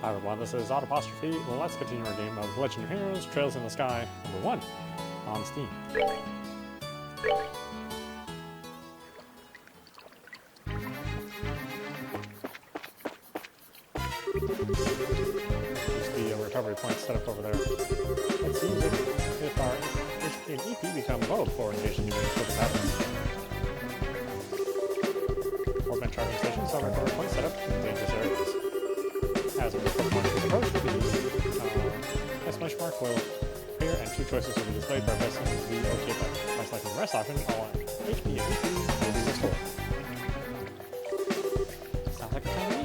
Hi everyone, this is audap. Well, let's continue our game of Legend of Heroes Trails in the Sky #1 on Steam. There's the recovery point set up over there. Let's see if our HP and EP become low before engaging in quick battles. Orbit charging stations are recovery points set up in dangerous areas. As a recovery point is approached, the exclamation mark will appear and two choices will be displayed by pressing the OK button. By selecting the rest option, all HP and EP will be restored. Sounds like a time to me.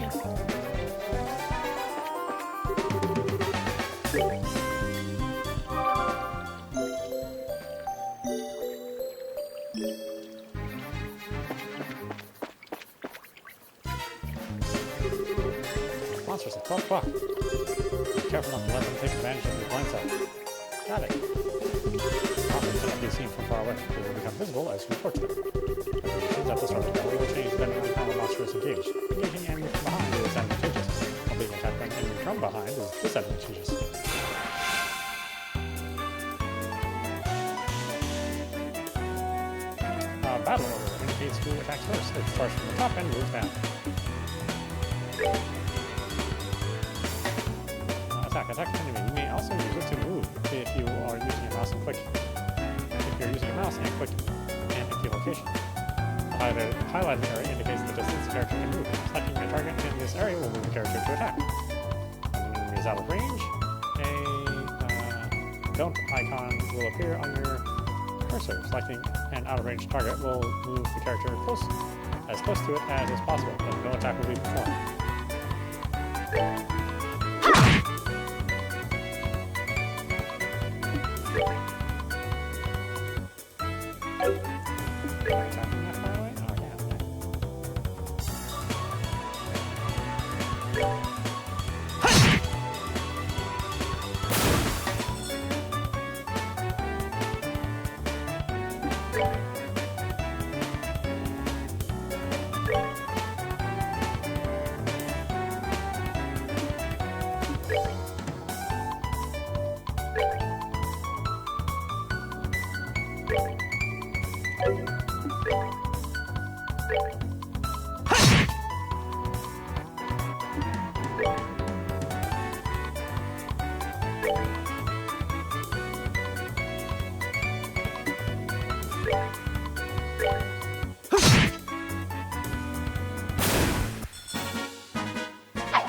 Monsters at 12 o'clock. Be careful not to let them take advantage of your blind side. Got it. Monsters cannot be seen from far away. They will become visible as you approach them. Conditions at the start of the battle will change depending on how the monster is engaged. Engaging enemy from behind is advantageous, while being attacked by an enemy from behind is disadvantageous. Battle order indicates who attacks first. It starts from the top and moves down. Attack enemy. You may also use it to move if you are using your mouse and click. If you're using a mouse and click and empty location. The highlighted area indicates the distance the character can move. Selecting a target in this area will move the character to attack. When the enemy is out of range, a don't icon will appear on your cursor. Selecting an out-of-range target will move the character as close to it as is possible, but no attack will be performed.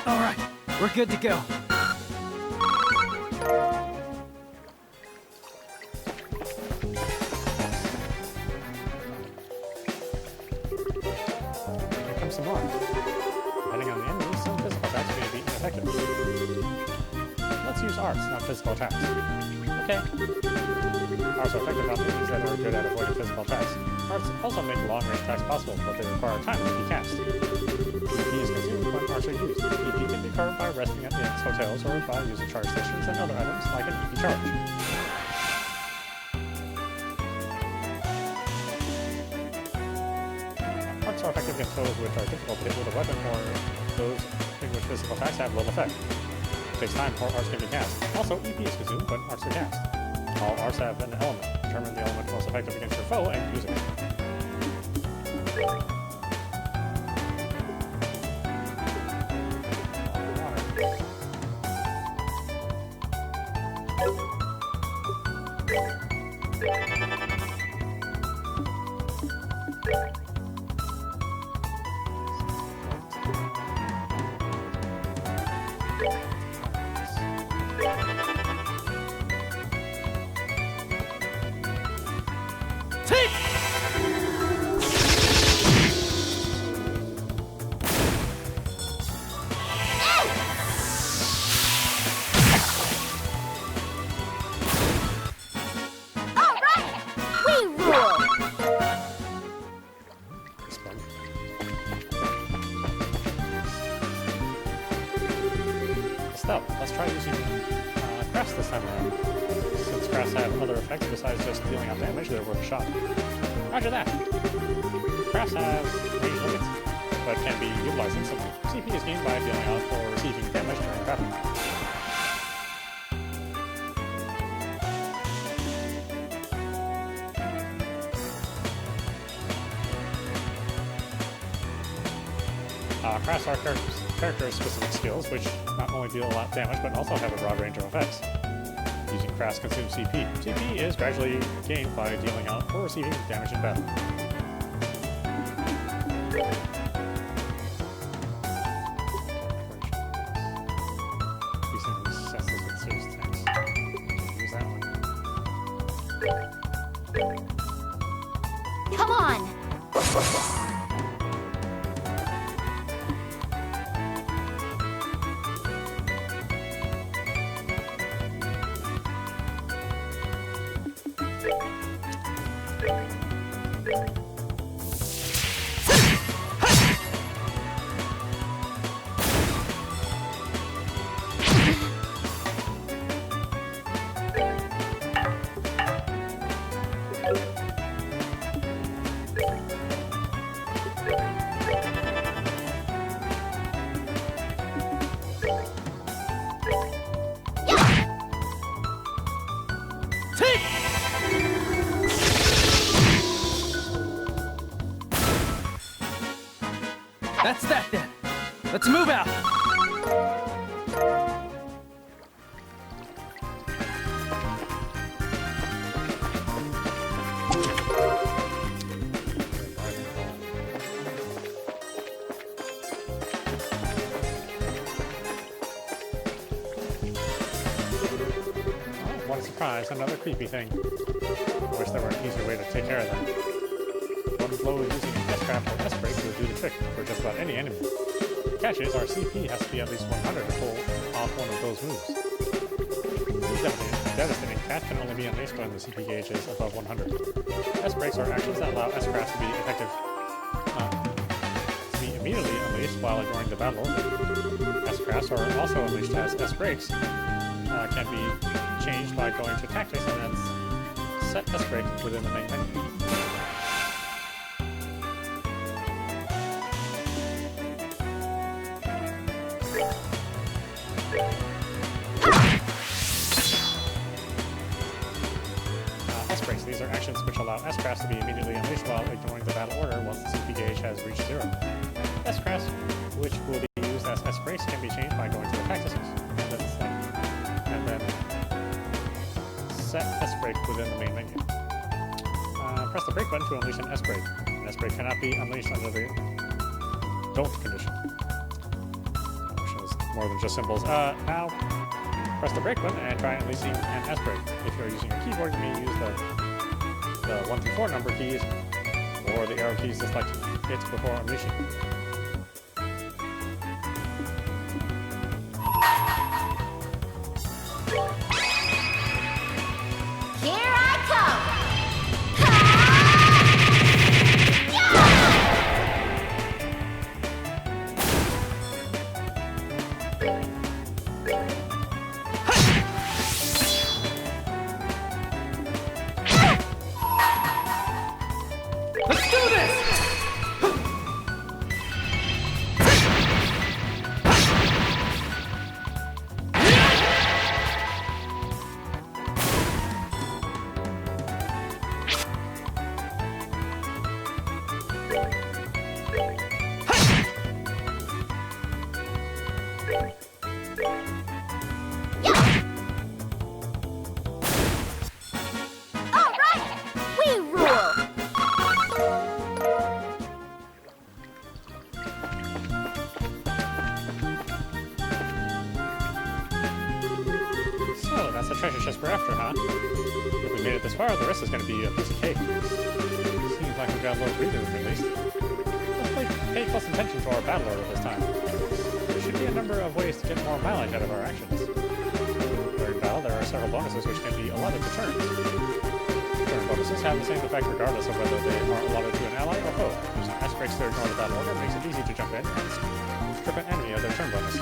All right, we're good to go. Here comes some more. Depending on the enemy, some physical attacks may be ineffective. Let's use arts, not physical attacks. Okay. Arts are effective on enemies that are good at avoiding physical attacks. Arts also make long-range attacks possible, but they require time to be cast. EP is consumed when arts are used. EP can be carved by resting at inns, hotels, or by using charge stations and other items like an EP charge. Arts are effective against foes which are difficult to hit with a weapon or those in which physical attacks have little effect. It takes time before arts can be cast. Also, EP is consumed when arts are cast. All arts have an element. Determine the element most effective against your foe and use it. Stealth. Let's try using crafts this time around. Since crafts have other effects besides just dealing out damage, they're worth a shot. Roger that. Crafts have range limits. but can be utilized instantly. CP is gained by dealing out or receiving damage during battle. Crafts are character-specific skills, which not only deal a lot of damage, but also have a broad range of effects. Using crafts consumes CP. CP is gradually gained by dealing out or receiving damage in battle. Come on! That's that then. Let's move out. Oh, what a surprise, another creepy thing. I wish there were an easier way to take care of them. One blow using an S-trap or S-break will do the trick for just about any enemy. The catch is our CP has to be at least 100 to pull off one of those moves. These devastating catch can only be unleashed when the CP gauge is above 100. S-breaks are actions that allow S-crafts to be effective, to be immediately unleashed while ignoring the battle. S-crafts are also unleashed as S-breaks, can be changed by going to tactics and then set S-break within the main menu. S-breaks. These are actions which allow S-crafts to be immediately unleashed while ignoring the battle order once the CP gauge has reached 0. S-crafts, which will be used as S-breaks, can be changed by going to the tactics and then set S-break within the main menu. Press the break button to unleash an S-break. An S-break cannot be unleashed under the don't condition. Which is more than just symbols. Now, press the break button and try unleashing an S-break. If you're using a keyboard, you may use the 1 through 4 number keys or the arrow keys to select it before unleashing. Here I come! Let's do this! All right! We rule! So, that's the treasure chest we're after, huh? If we made it this far, the rest is going to be a piece of cake. Seems like we've got a little breathing room at least. Let's pay close attention to our battle order this time. There should be a number of ways to get more mileage out of our actions. During battle, there are several bonuses which can be allotted to turns. Turn bonuses have the same effect regardless of whether they are allotted to an ally or foe. Using S-breaks to ignore the battle order makes it easy to jump in and strip an enemy of their turn bonus.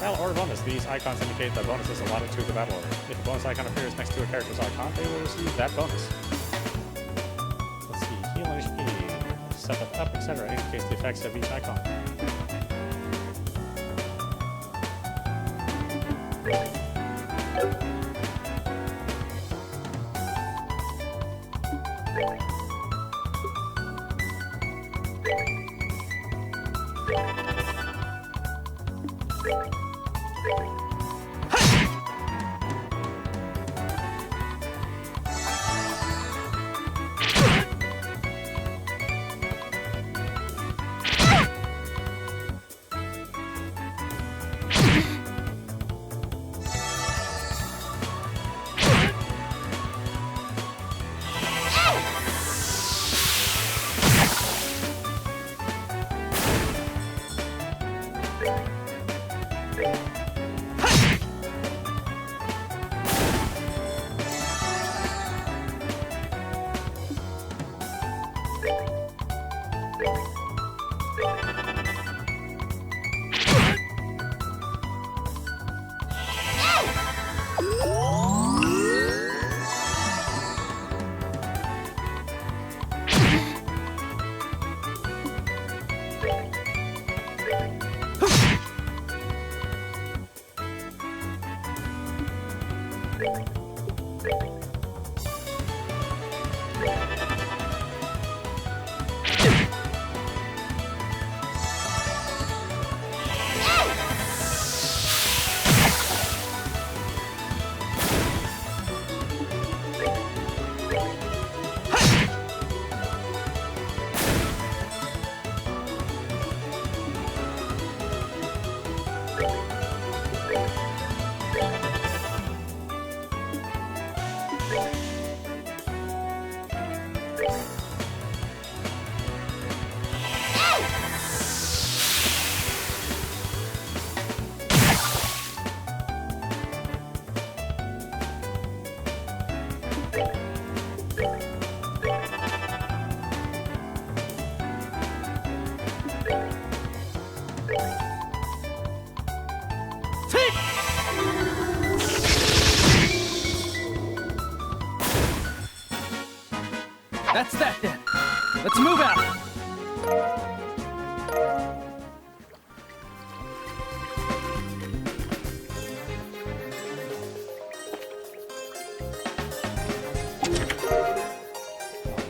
Battle Order bonus. These icons indicate the bonuses allotted to the battle order. If a bonus icon appears next to a character's icon, they will receive that bonus. Let's see. Heal and HP, step up, etc. indicates the effects of each icon. That's that then. Let's move out.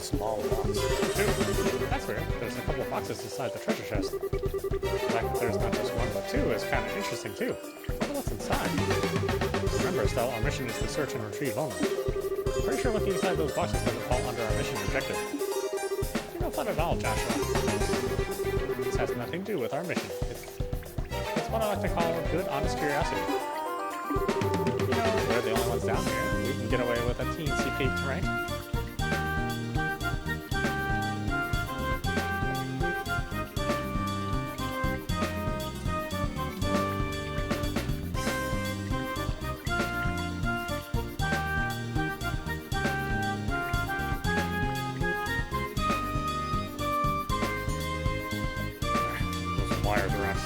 Small box. Two. That's weird. There's a couple of boxes inside the treasure chest. The fact that there's not just one but two is kind of interesting too. I wonder what's inside. Remember, Estelle, our mission is to search and retrieve only. Pretty sure looking inside those boxes doesn't fall under our mission objective. You know, not at all, Joshua. This has nothing to do with our mission. It's what I like to call a good, honest curiosity. You know, we're the only ones down here. We can get away with a teensy peek, right? Wires around.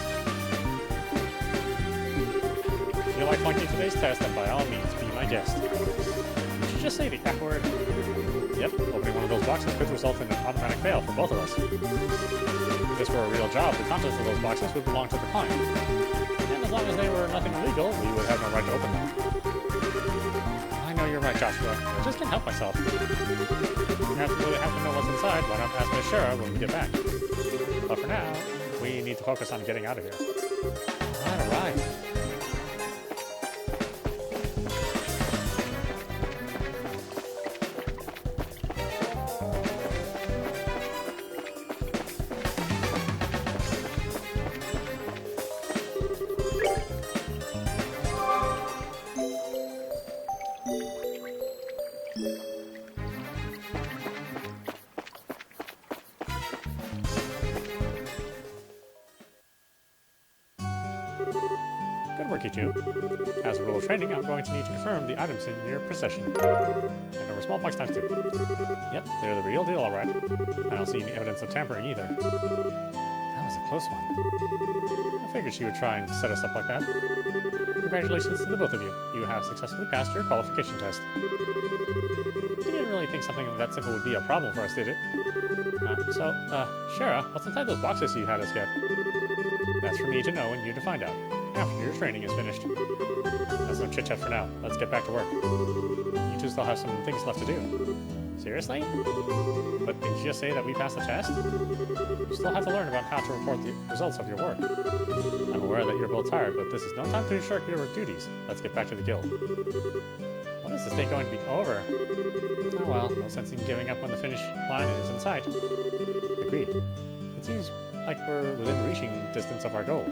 If you like flunking today's test, then by all means, be my guest. You should just say the F word. Yep, opening one of those boxes could result in an automatic fail for both of us. If this were a real job, the contents of those boxes would belong to the client. And as long as they were nothing illegal, we would have no right to open them. I know you're right, Joshua. I just can't help myself. You have to really have to know what's inside. Why not ask Miss Shara when we get back? But for now, we need to focus on getting out of here. All right. Good work, you two. As a rule of training, I'm going to need to confirm the items in your possession. And over small box times 2. Yep, they're the real deal, alright. I don't see any evidence of tampering either. That was was a close one. I figured she would try and set us up like that. Congratulations to the both of you. You have successfully passed your qualification test. You didn't really think something that simple would be a problem for us, did it? Shara, what's inside those boxes you had us get? That's for me to know and you to find out. After your training is finished. That's no chit-chat for now. Let's get back to work. You two still have some things left to do. Seriously? But did you just say that we passed the test? You still have to learn about how to report the results of your work. I'm aware that you're both tired, but this is no time to shirk your duties. Let's get back to the guild. When is this day going to be over? Oh well, no sense in giving up when the finish line is in sight. Agreed. It seems like we're within reaching distance of our goal.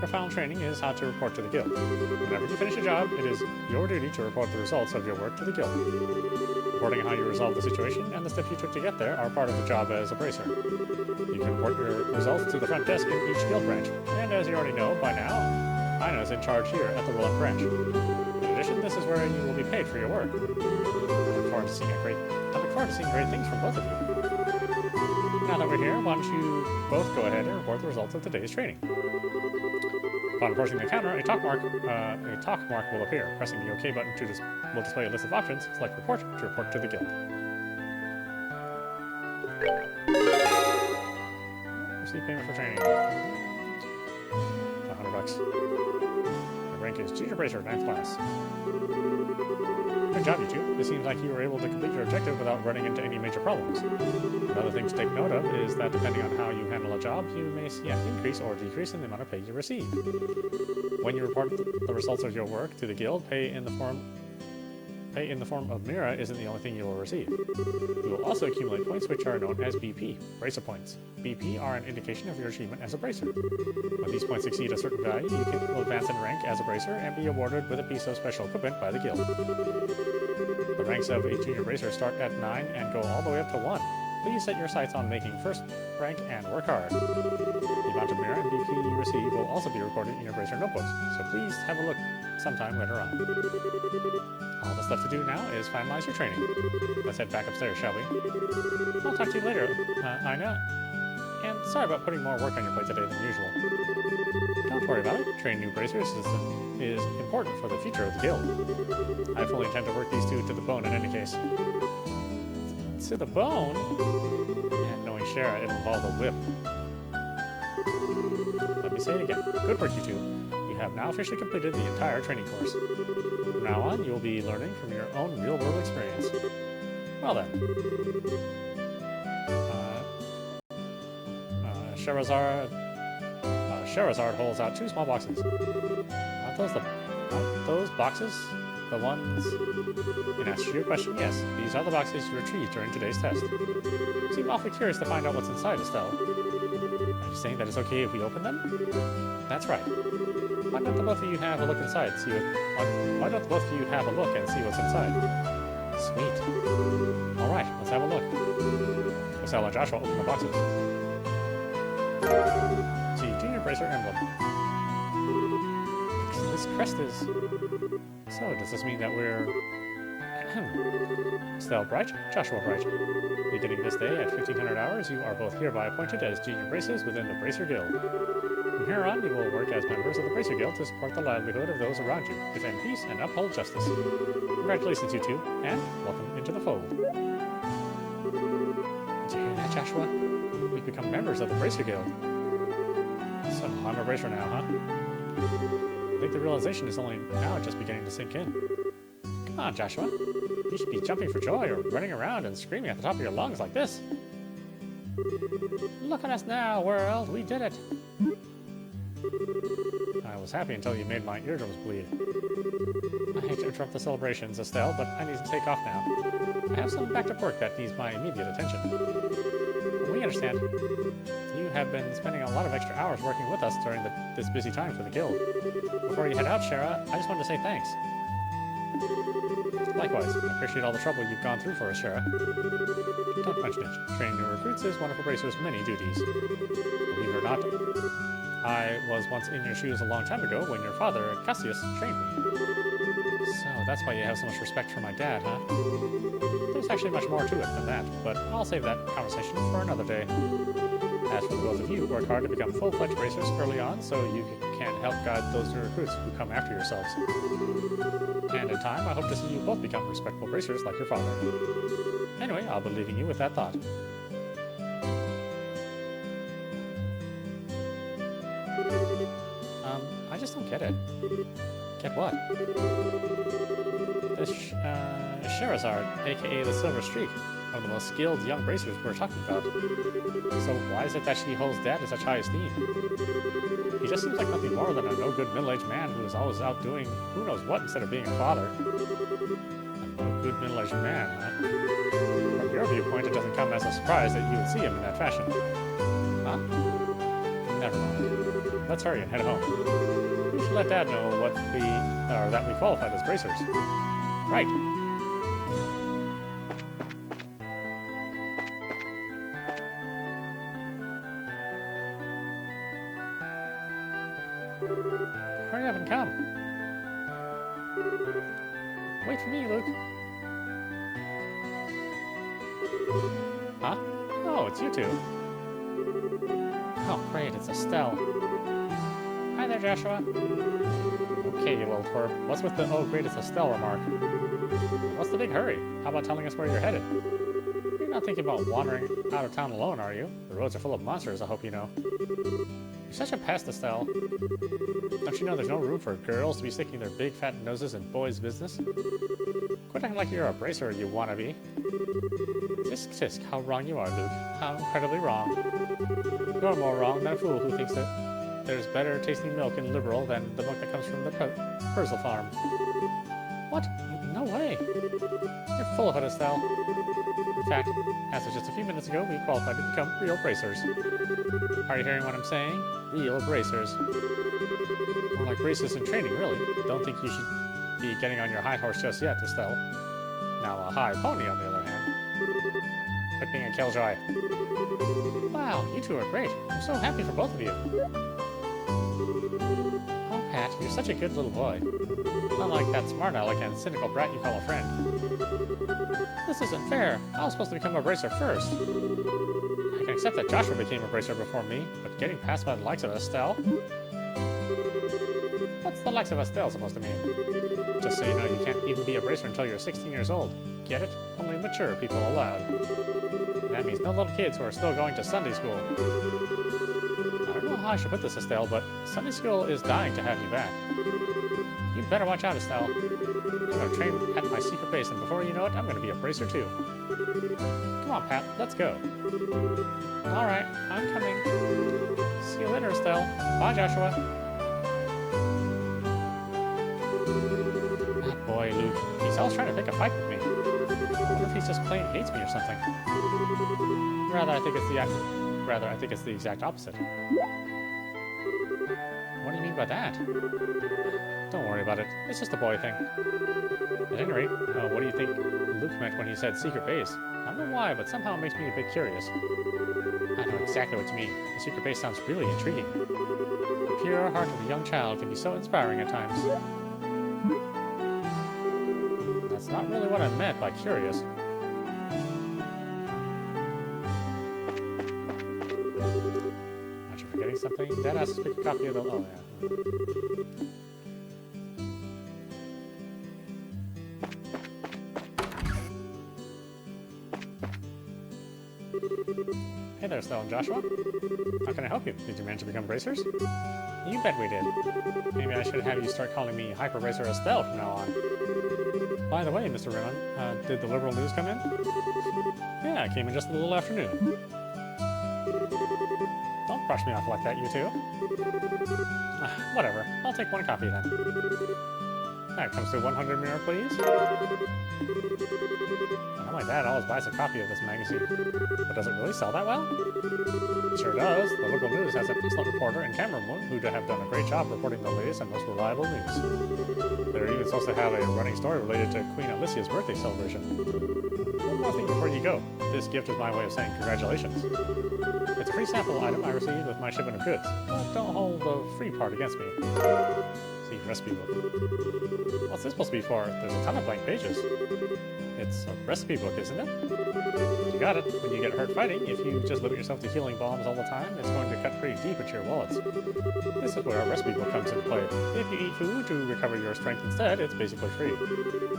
Our final training is how to report to the guild. Whenever you finish a job, it is your duty to report the results of your work to the guild. Reporting how you resolved the situation and the steps you took to get there are part of the job as a bracer. You can report your results to the front desk in each guild branch, and as you already know by now, Ina is in charge here at the Willow branch. In addition, this is where you will be paid for your work. I look forward to seeing great things from both of you. Now that we're here, why don't you both go ahead and report the results of today's training. Upon approaching the counter, a talk mark will appear. Pressing the OK button will display a list of options. Select Report to report to the guild. Receive payment for training. $100. My rank is Junior Bracer, 9th class. Good job, you two. It seems like you were able to complete your objective without running into any major problems. Another thing to take note of is that depending on how you handle a job, you may see an increase or decrease in the amount of pay you receive. When you report the results of your work to the guild, pay in the form of Mira isn't the only thing you will receive. You will also accumulate points which are known as BP, Bracer Points. BP are an indication of your achievement as a Bracer. When these points exceed a certain value, you will advance in rank as a Bracer and be awarded with a piece of special equipment by the guild. The ranks of a Junior Bracer start at 9 and go all the way up to 1. Please set your sights on making first rank and work hard. The amount of Mira and BP you receive will also be recorded in your Bracer notebooks, so please have a look sometime later on. All that's left to do now is finalize your training. Let's head back upstairs, shall we? I'll talk to you later, Ina. And sorry about putting more work on your plate today than usual. Don't worry about it. Training new bracers is important for the future of the guild. I fully intend to work these two to the bone in any case. To the bone? And knowing Shara, it'll involve a whip. Let me say it again. Good work, you two. You have now officially completed the entire training course. From now on, you will be learning from your own real-world experience. Well then. Sherazard holds out 2 small boxes. Aren't those boxes the ones... In answer to your question, yes. These are the boxes you retrieved during today's test. You seem awfully curious to find out what's inside, Estelle. Are you saying that it's okay if we open them? That's right. Why don't the both of you have a look inside? Why don't the both of you have a look and see what's inside? Sweet. All right, let's have a look. Estelle and Joshua open the boxes. See, Junior Bracer emblem. This crest is... So, does this mean that we're... Estelle Bright, Joshua Bright. Beginning this day at 1500 hours, you are both hereby appointed as Junior Bracers within the Bracer Guild. From here on, you will work as members of the Bracer Guild to support the livelihood of those around you, defend peace, and uphold justice. Congratulations, you two, and welcome into the fold. Did you hear that, Joshua? We've become members of the Bracer Guild. So, I'm a Bracer now, huh? I think the realization is only now just beginning to sink in. Come on, Joshua. You should be jumping for joy or running around and screaming at the top of your lungs like this. Look at us now, world. We did it. I was happy until you made my eardrums bleed. I hate to interrupt the celebrations, Estelle, but I need to take off now. I have some backed-up work that needs my immediate attention. We understand. You have been spending a lot of extra hours working with us during this busy time for the guild. Before you head out, Shara, I just wanted to say thanks. Likewise, I appreciate all the trouble you've gone through for us, Shara. Don't mention it. Training new recruits is one of a Bracer's many duties. Believe it or not, I was once in your shoes a long time ago when your father, Cassius, trained me. So that's why you have so much respect for my dad, huh? There's actually much more to it than that, but I'll save that conversation for another day. As for the both of you, work hard to become full-fledged racers early on so you can help guide those new recruits who come after yourselves. And in time, I hope to see you both become respectable racers like your father. Anyway, I'll be leaving you with that thought. I just don't get it. Get what? The Sherazard, aka the Silver Streak, one of the most skilled young racers we're talking about. So why is it that she holds Dad in such high esteem? He just seems like nothing more than a no-good middle-aged man who is always out doing who knows what instead of being a father. A no-good middle-aged man, huh? From your viewpoint, it doesn't come as a surprise that you would see him in that fashion. Huh? Never mind. Let's hurry and head home. We should let Dad know that we qualified as racers. Right. Hurry up and come. Wait for me, Luke. Huh? Oh, it's you two. Oh, great, it's Estelle. Hi there, Joshua. Okay, you little twerp. What's with the "oh, great, it's Estelle" remark? What's the big hurry? How about telling us where you're headed? You're not thinking about wandering out of town alone, are you? The roads are full of monsters, I hope you know. You're such a pest, Estelle. Don't you know there's no room for girls to be sticking their big fat noses in boys' business? Quit acting like you're a bracer, you wannabe. Tisk tisk, how wrong you are, Luke. How incredibly wrong. You're more wrong than a fool who thinks that there's better tasting milk in Liberal than the milk that comes from the Purcell farm. What? No way. You're full of it, Estelle. In fact, as of just a few minutes ago, we qualified to become real bracers. Are you hearing what I'm saying? Real bracers. More like braces in training, really. Don't think you should be getting on your high horse just yet, Estelle. Now, a high pony, on the other hand. Quit being a killjoy. Wow, you two are great. I'm so happy for both of you. Oh, Pat, you're such a good little boy. Unlike that smart aleck and cynical brat you call a friend. This isn't fair. I was supposed to become a bracer first. I can accept that Joshua became a bracer before me, but getting passed by the likes of Estelle? What's the likes of Estelle supposed to mean? Just so you know, you can't even be a bracer until you're 16 years old. Get it? Only mature people allowed. That means no little kids who are still going to Sunday school. I don't know how I should put this, Estelle, but Sunday school is dying to have you back. You better watch out, Estelle. I'm going to train at my secret base, and before you know it, I'm going to be a bracer too. Come on, Pat, let's go. Alright, I'm coming. See you later, Estelle. Bye, Joshua. That boy, Luke. He's always trying to pick a fight with me. I wonder if he's just plain hates me or something. Rather, I think it's the exact opposite. What do you mean by that? Don't worry about it. It's just a boy thing. At any rate, what do you think Luke meant when he said secret base? I don't know why, but somehow it makes me a bit curious. I know exactly what you mean. The secret base sounds really intriguing. The pure heart of a young child can be so inspiring at times. That's not really what I meant by curious. Aren't you forgetting something? Dad asked us to pick a copy of the... Oh, yeah. Hey there, Estelle and Joshua. How can I help you? Did you manage to become bracers? You bet we did. Maybe I should have you start calling me Hyper Racer Estelle from now on. By the way, Mr. Rimon, did the Liberal news come in? Yeah, it came in just a little afternoon. Don't brush me off like that, you two. Whatever. I'll take one copy then. That comes to 100 mirror, please. I know my dad always buys a copy of this magazine, but does it really sell that well? It sure does. The local news has an excellent reporter and cameraman who have done a great job reporting the latest and most reliable news. They're even supposed to have a running story related to Queen Alicia's birthday celebration. One more thing before you go. This gift is my way of saying congratulations. It's a free sample item I received with my shipment of goods, but don't hold the free part against me. See, recipe book. What's this supposed to be for? There's a ton of blank pages. It's a recipe book, isn't it? You got it. When you get hurt fighting, if you just limit yourself to healing bombs all the time, it's going to cut pretty deep into your wallets. This is where our recipe book comes into play. If you eat food to recover your strength instead, it's basically free.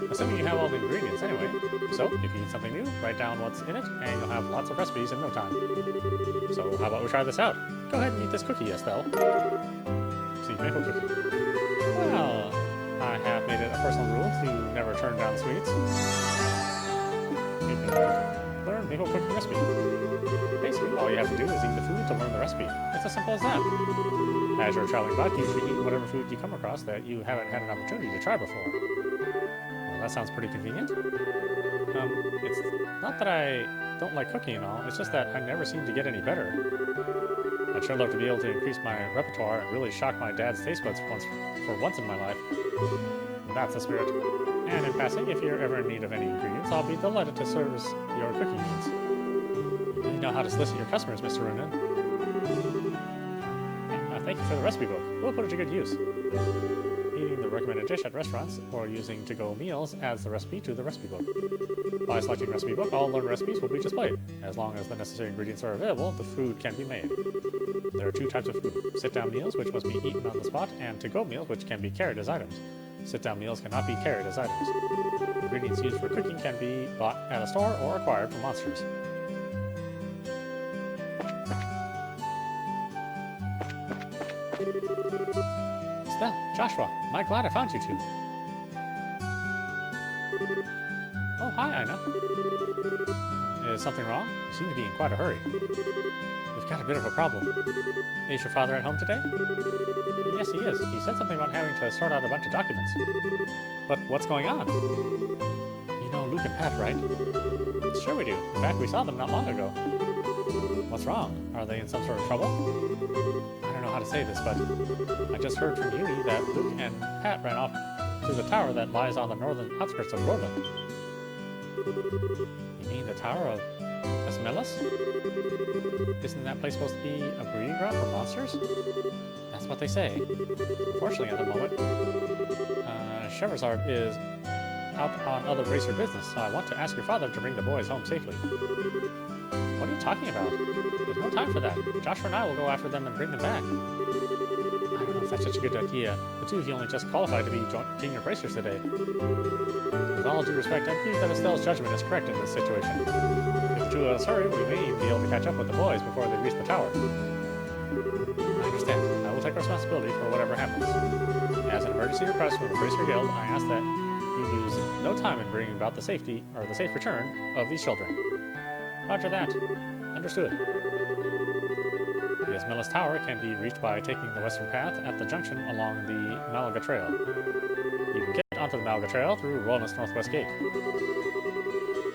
Assuming you have all the ingredients anyway. So, if you eat something new, write down what's in it, and you'll have lots of recipes in no time. So, how about we try this out? Go ahead and eat this cookie, Estelle. See, maple cookie. Well, I have made it a personal rule to never turn down sweets. Learn maple cookie recipe. Basically, all you have to do is eat the food to learn the recipe. It's as simple as that. As you're traveling back, you should eat whatever food you come across that you haven't had an opportunity to try before. Well, that sounds pretty convenient. It's not that I don't like cooking and all, it's just that I never seem to get any better. I'd sure love to be able to increase my repertoire and really shock my dad's taste buds for once in my life. That's the spirit. And in passing, if you're ever in need of any ingredients, I'll be delighted to service your cooking needs. You know how to solicit your customers, Mr. Ronan. Thank you for the recipe book. We'll put it to good use. Eating the recommended dish at restaurants or using to-go meals adds the recipe to the recipe book. By selecting recipe book, all learned recipes will be displayed. As long as the necessary ingredients are available, the food can be made. There are two types of food: sit-down meals, which must be eaten on the spot, and to-go meals, which can be carried as items. Sit-down meals cannot be carried as items. Ingredients used for cooking can be bought at a store or acquired from monsters. Stella, Joshua, am I glad I found you two. Oh, hi, Ina. Is something wrong? You seem to be in quite a hurry. We've got a bit of a problem. Is your father at home today? Yes, he is. He said something about having to sort out a bunch of documents. But what's going on? You know Luke and Pat, right? Sure we do. In fact, we saw them not long ago. What's wrong? Are they in some sort of trouble? I don't know how to say this, but I just heard from Uni that Luke and Pat ran off to the tower that lies on the northern outskirts of Roland. You mean the Tower of Asmelas? Isn't that place supposed to be a breeding ground for monsters? That's what they say. Unfortunately, at the moment, Sherazard is out on other racer business, so I want to ask your father to bring the boys home safely. What are you talking about? There's no time for that. Joshua and I will go after them and bring them back. I don't know if that's such a good idea. The two of you only just qualified to be King of Racers today. With all due respect, I believe that Estelle's judgment is correct in this situation. If the two of us hurry, we may even be able to catch up with the boys before they reach the tower. I understand. I will take responsibility for whatever happens. As an emergency request from the Racer Guild, I ask that you lose no time in bringing about the safety, or the safe return, of these children. Roger that. Understood. The Asmelas Tower can be reached by taking the western path at the junction along the Malaga Trail. You can get onto the Malaga Trail through Roland's northwest gate.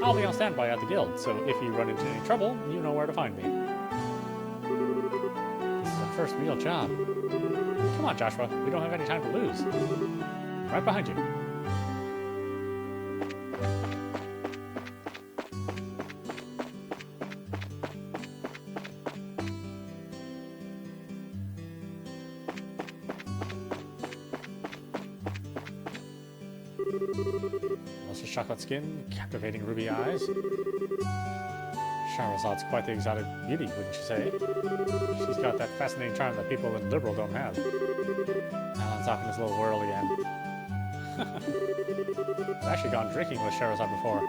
I'll be on standby at the guild, so if you run into any trouble, you know where to find me. This is our first real job. Come on, Joshua. We don't have any time to lose. Right behind you. Luscious chocolate skin, captivating ruby eyes. Shahrazad's quite the exotic beauty, wouldn't you say? She's got that fascinating charm that people in Liberal don't have. Alan's off in his little world again. I've actually gone drinking with Shahrazad before.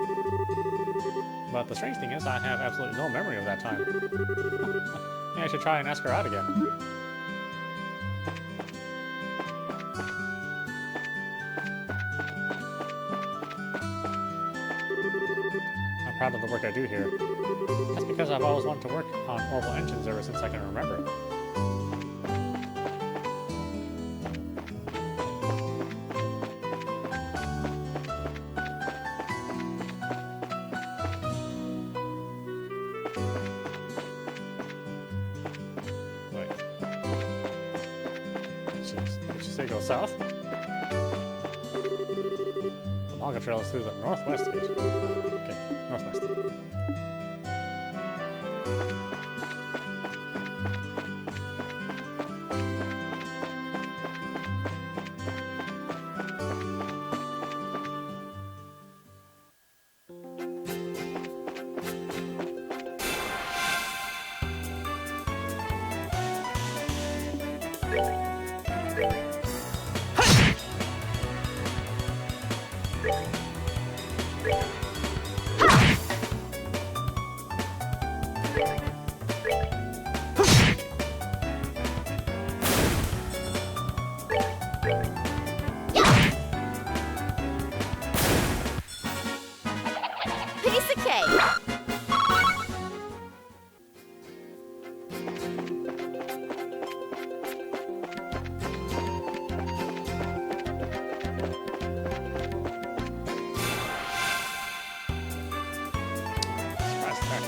But the strange thing is, I have absolutely no memory of that time. Maybe I should try and ask her out again. I'm proud of the work I do here. That's because I've always wanted to work on Orbital engines ever since I can remember. Wait. Did she say go south? The Malaga Trail is through the northwest gate. Okay, northwest. Piece of cake. Surprise attack.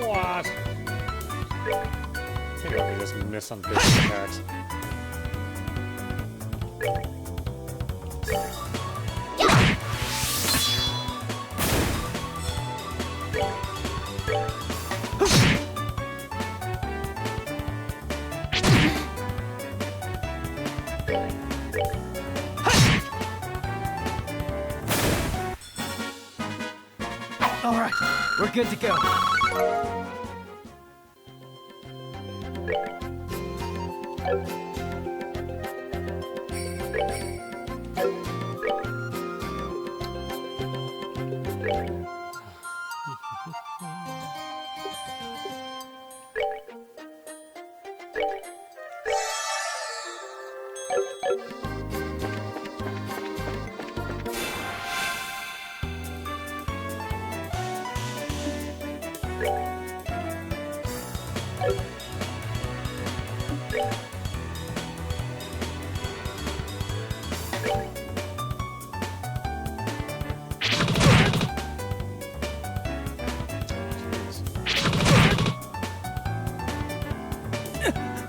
What? Can't even just miss on basic attacks. All right, we're good to go.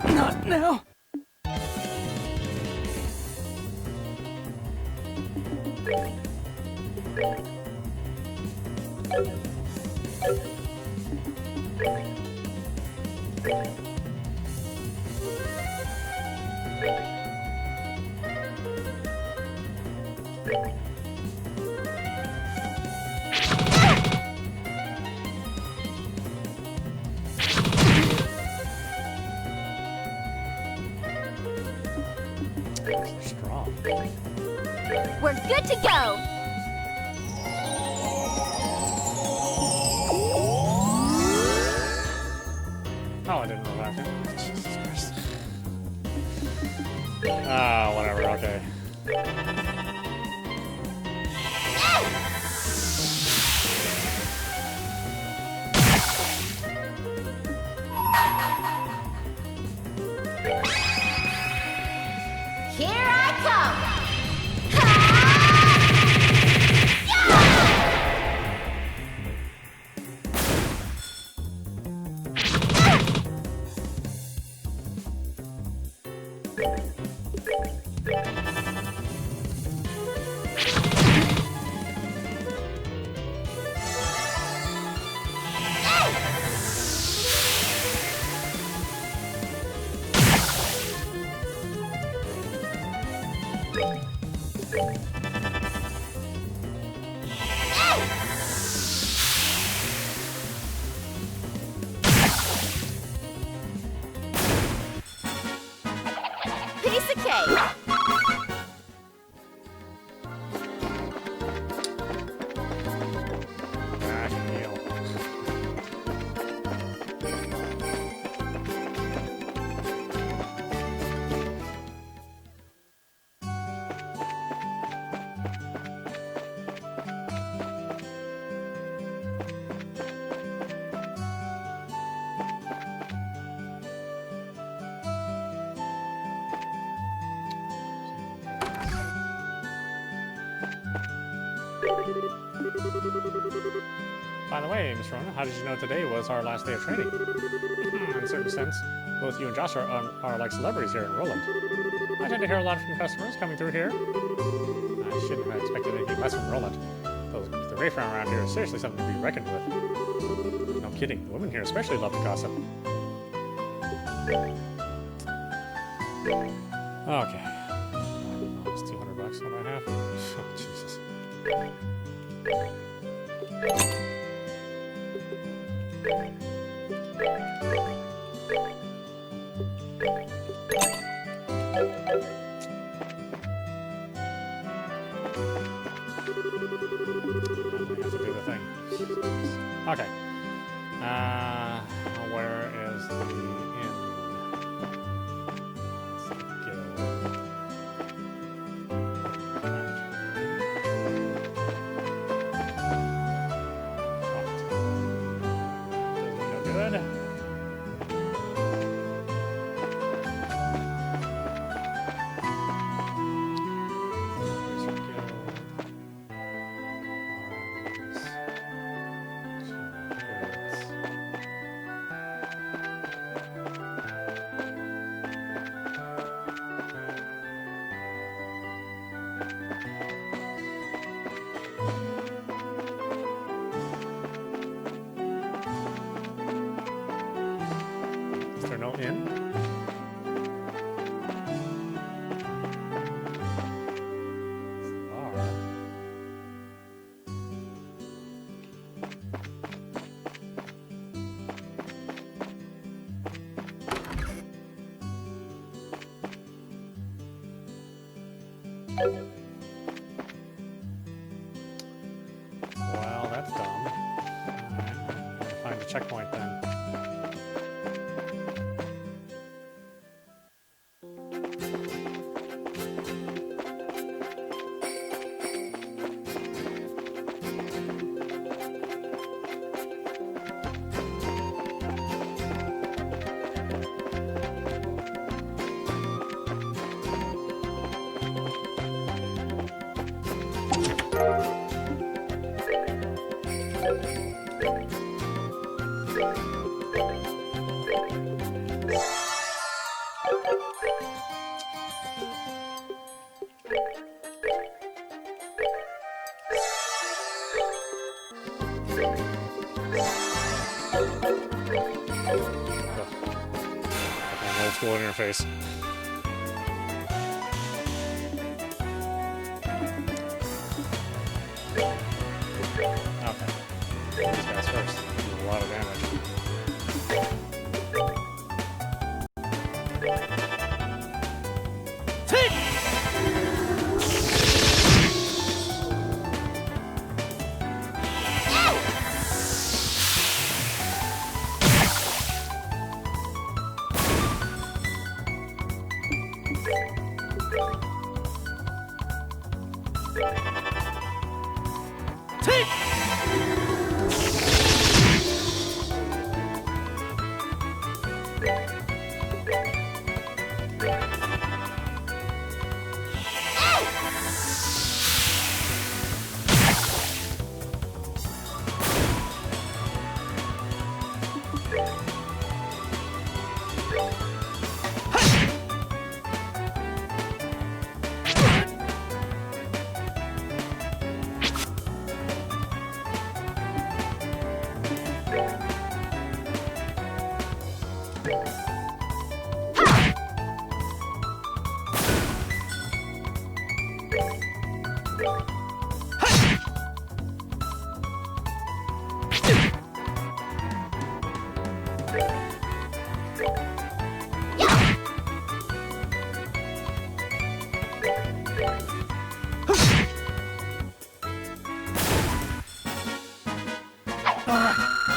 Not now. Strong. We're good to go. Oh, I didn't know that. Jesus Christ. Ah, whatever, okay. Here I come. By the way, Mr. Rona, how did you know today was our last day of training? In a certain sense, both you and Josh are like celebrities here in Roland. I tend to hear a lot from customers coming through here. I shouldn't have expected anything less from Roland. The rafe around here is seriously something to be reckoned with. No kidding, the women here especially love to gossip. Okay. It's $200. What do I have? Oh, Jesus. I have to do the thing. Okay. Where is the inn? Is there no inn? Well, that's dumb. Alright, find a checkpoint then. Old school interface. Okay. These guys first. Do a lot of damage.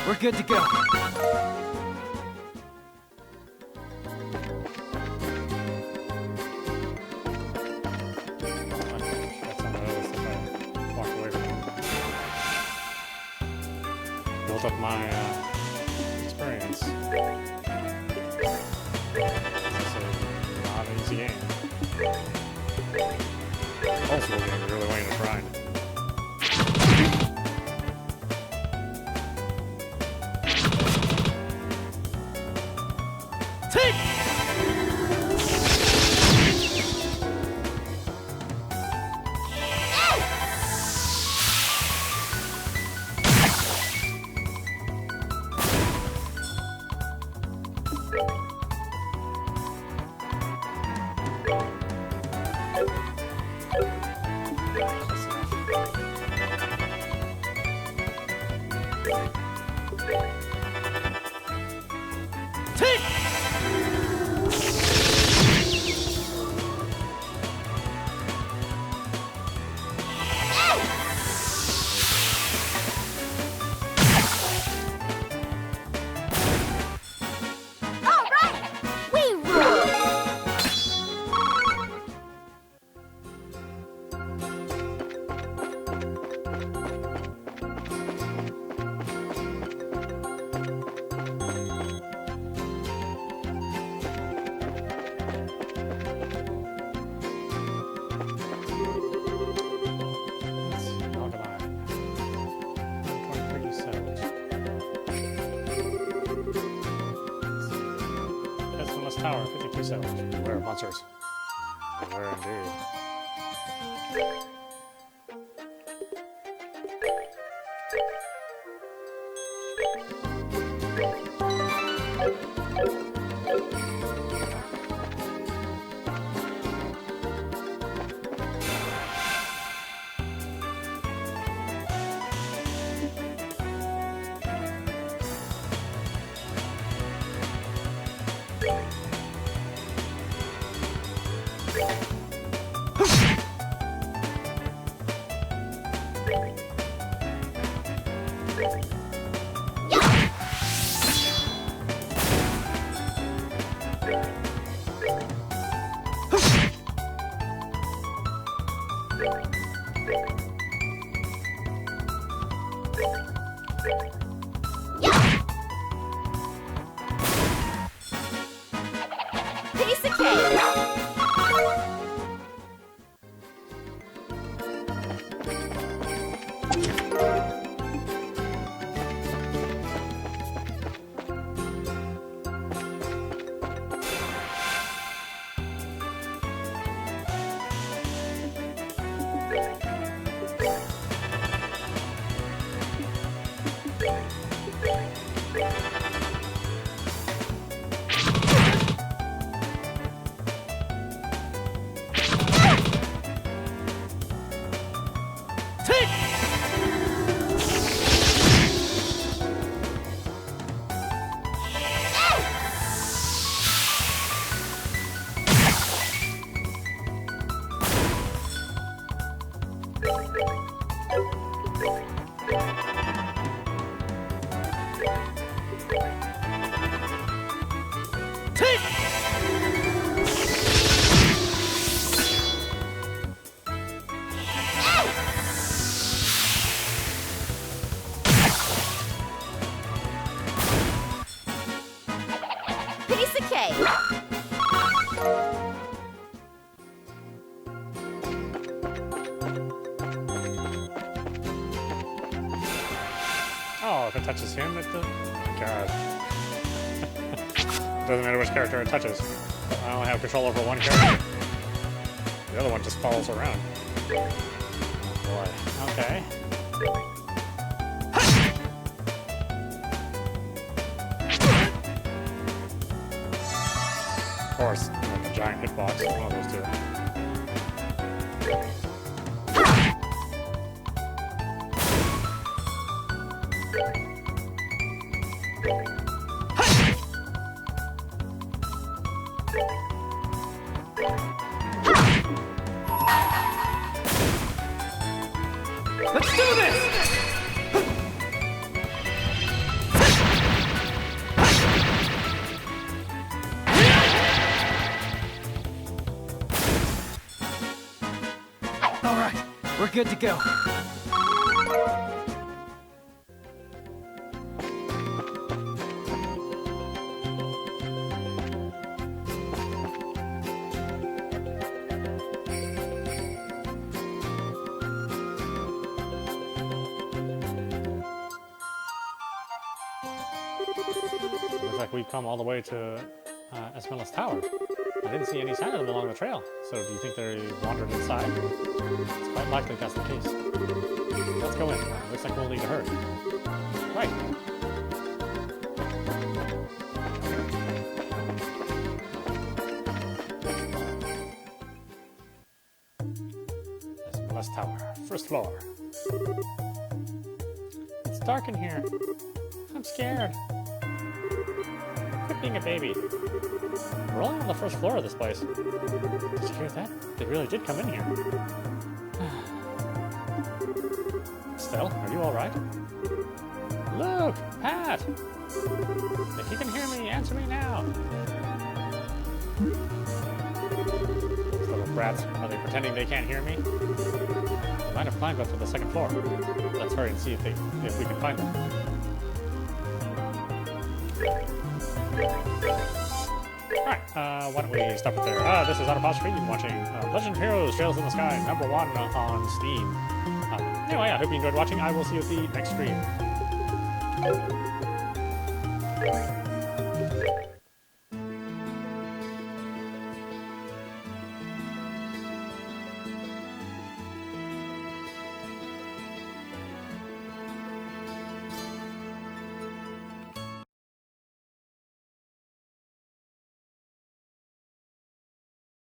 We're good to go. Built up my experience. This is not an easy game. Old school game, really wanting to grind. Tower, 52 seconds. Beware of monsters. Beware indeed. Piece of cake. Piece of cake. Oh, if it touches him, it does. God. Doesn't matter which character it touches. I only have control over one character. The other one just follows around. Oh boy. Okay. Of course, like a giant hitbox, one of those two. Let's do this! All right, we're good to go. Looks like we've come all the way to Esmeralda's Tower. I didn't see any sign of them along the trail, so do you think they wandered inside? It's quite likely that's the case. Let's go in. Looks like we'll need to hurry. Right. Endless Tower, first floor. It's dark in here. I'm scared. Quit being a baby. We're only on the first floor of this place. Did you hear that? They really did come in here. Stell, are you alright? Luke! Pat! If you can hear me, answer me now! Those little brats, are they pretending they can't hear me? They might have climbed up to the second floor. Let's hurry and see if we can find them. Alright, why don't we stop it there? This is audap stream watching Legend of Heroes Trails in the Sky, #1 on Steam. Anyway, I hope you enjoyed watching. I will see you at the next stream.